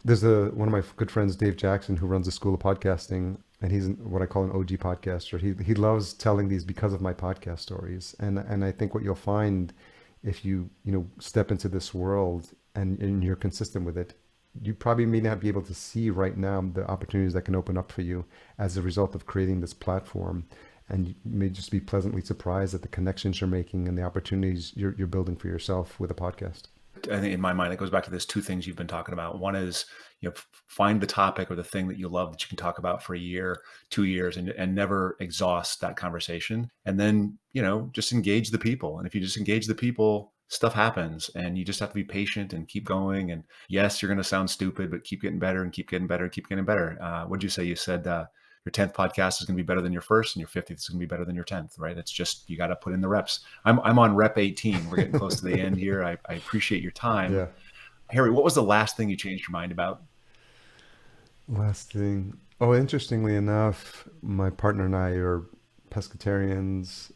There's one of my good friends, Dave Jackson, who runs the School of Podcasting, and he's what I call an OG podcaster. He loves telling these because of my podcast stories. And I think what you'll find if you step into this world and you're consistent with it, you probably may not be able to see right now the opportunities that can open up for you as a result of creating this platform. And you may just be pleasantly surprised at the connections you're making and the opportunities you're building for yourself with a podcast. I think in my mind, it goes back to this two things you've been talking about. One is, find the topic or the thing that you love that you can talk about for a year, 2 years, and never exhaust that conversation. And then, just engage the people. And if you just engage the people, stuff happens, and you just have to be patient and keep going. And yes, you're going to sound stupid, but keep getting better and keep getting better and keep getting better. What'd you say? You said, your 10th podcast is going to be better than your first, and your 50th is going to be better than your 10th, right? It's just, you got to put in the reps. I'm on rep 18. We're getting close to the end here. I appreciate your time. Yeah. Harry, what was the last thing you changed your mind about? Last thing. Oh, interestingly enough, my partner and I are pescatarians,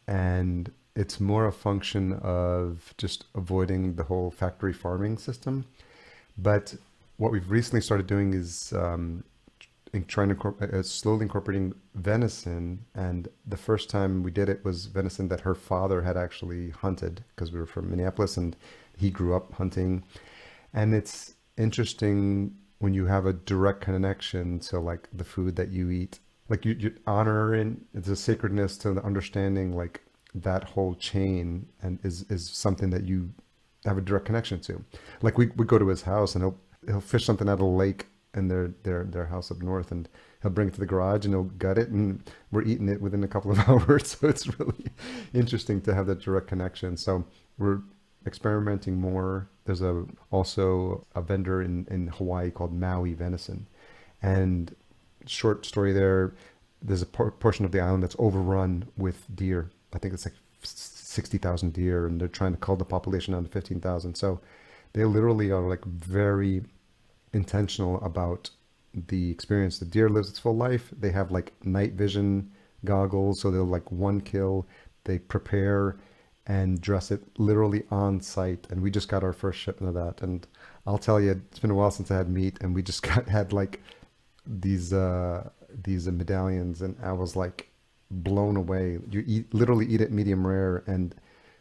and it's more a function of just avoiding the whole factory farming system. But what we've recently started doing is trying to slowly incorporating venison. And the first time we did it was venison that her father had actually hunted, because we were from Minneapolis and he grew up hunting. And it's interesting when you have a direct connection to like the food that you eat, like you honor, and it's a sacredness to the understanding, like that whole chain, and is something that you have a direct connection to. Like we go to his house and he'll fish something out of the lake in their house up north, and he'll bring it to the garage and he'll gut it, and we're eating it within a couple of hours. So it's really interesting to have that direct connection. So we're experimenting more. There's also a vendor in Hawaii called Maui Venison, and short story there. There's a portion of the island that's overrun with deer. I think it's like 60,000 deer, and they're trying to cull the population down to 15,000. So they literally are like very intentional about the experience. The deer lives its full life. They have like night vision goggles, so they'll like one kill, they prepare and dress it literally on site. And we just got our first shipment of that. And I'll tell you, it's been a while since I had meat, and we just had like these medallions, and I was like blown away. Literally eat it medium rare, and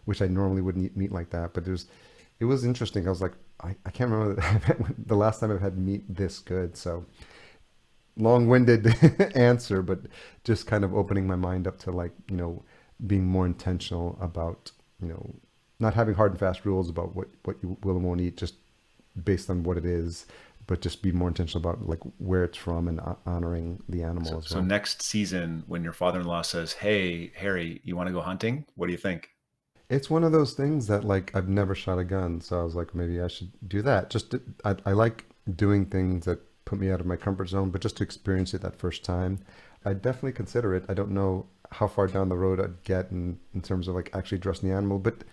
which I normally wouldn't eat meat like that. But it was interesting. I was like, I can't remember the last time I've had meat this good. So long-winded answer, but just kind of opening my mind up to like, being more intentional about, not having hard and fast rules about what you will and won't eat just based on what it is, but just be more intentional about like where it's from, and honoring the animal as So well. next season, when your father-in-law says, "Hey, Harry, you want to go hunting?" What do you think? It's one of those things that like I've never shot a gun, so I was like, maybe I should do that. I like doing things that put me out of my comfort zone, but just to experience it that first time, I'd definitely consider it. I don't know how far down the road I'd get in terms of like actually dressing the animal, but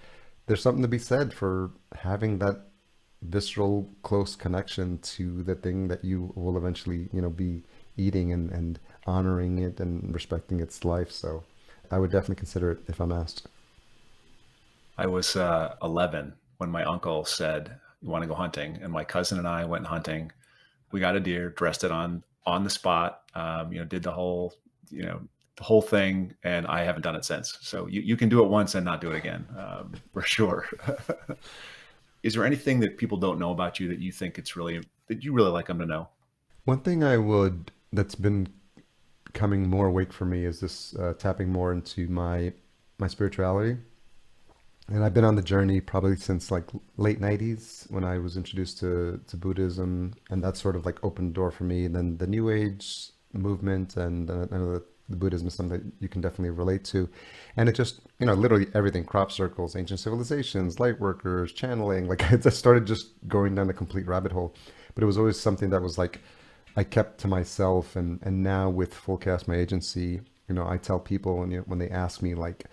there's something to be said for having that visceral, close connection to the thing that you will eventually, be eating, and honoring it and respecting its life. So I would definitely consider it if I'm asked. I was 11 when my uncle said, "You want to go hunting?" And my cousin and I went hunting. We got a deer, dressed it on the spot. Did the whole thing, and I haven't done it since. So you can do it once and not do it again, for sure. Is there anything that people don't know about you that you think that you really like them to know? One thing that's been coming more awake for me is this tapping more into my spirituality. And I've been on the journey probably since like late 90s when I was introduced to Buddhism, and that sort of like opened the door for me. And then the New Age movement, and I know that the Buddhism is something that you can definitely relate to. And it just, literally everything, crop circles, ancient civilizations, light workers, channeling, like I just started just going down a complete rabbit hole. But it was always something that was like, I kept to myself. And now with FullCast, my agency, I tell people, and when they ask me like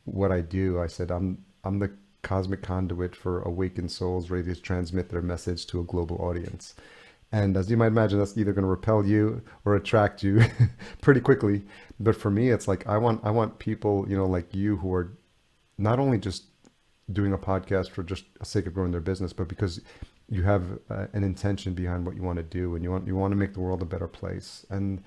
what I do, I said, I'm the cosmic conduit for awakened souls ready to transmit their message to a global audience. And as you might imagine, that's either going to repel you or attract you pretty quickly. But for me, it's like I want people, like you, who are not only just doing a podcast for just the sake of growing their business, but because you have an intention behind what you want to do, and you want to make the world a better place. And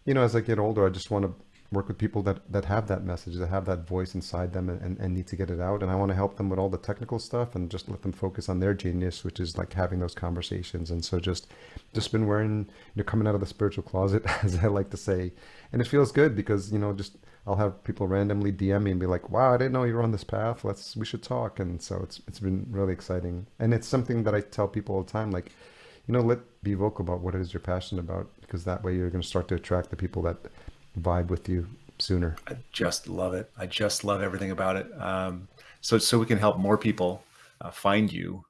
as I get older, I just want to work with people that have that message, that have that voice inside them and need to get it out. And I want to help them with all the technical stuff and just let them focus on their genius, which is like having those conversations. And so just been wearing, coming out of the spiritual closet, as I like to say. And it feels good because, just I'll have people randomly DM me and be like, wow, I didn't know you were on this path. We should talk. And so it's been really exciting. And it's something that I tell people all the time, like, be vocal about what it is you're passionate about, because that way you're going to start to attract the people that vibe with you sooner. I just love it. I just love everything about it. So we can help more people find you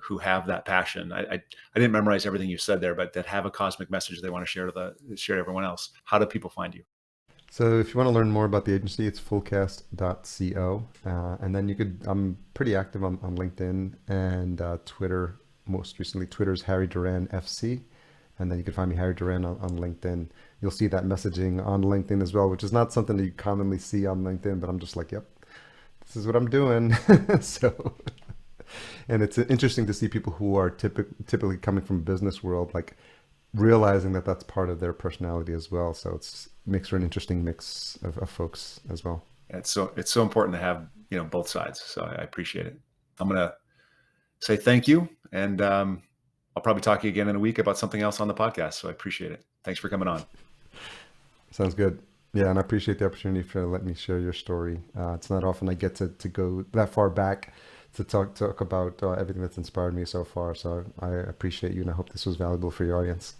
who have that passion. I didn't memorize everything you said there, but that have a cosmic message they want to share to everyone else. How do people find you? So if you want to learn more about the agency, it's FullCast.co. And then I'm pretty active on LinkedIn and Twitter. Most recently, Twitter's Harry Duran FC. And then you can find me, Harry Duran, on LinkedIn. You'll see that messaging on LinkedIn as well, which is not something that you commonly see on LinkedIn, but I'm just like, yep, this is what I'm doing. So, and it's interesting to see people who are typically coming from business world, like realizing that that's part of their personality as well. So it makes for an interesting mix of folks as well. It's so important to have, both sides. So I appreciate it. I'm going to say thank you. And I'll probably talk to you again in a week about something else on the podcast. So I appreciate it. Thanks for coming on. Sounds good. Yeah, and I appreciate the opportunity for letting me share your story. It's not often I get to go that far back to talk about everything that's inspired me so far. So I appreciate you, and I hope this was valuable for your audience.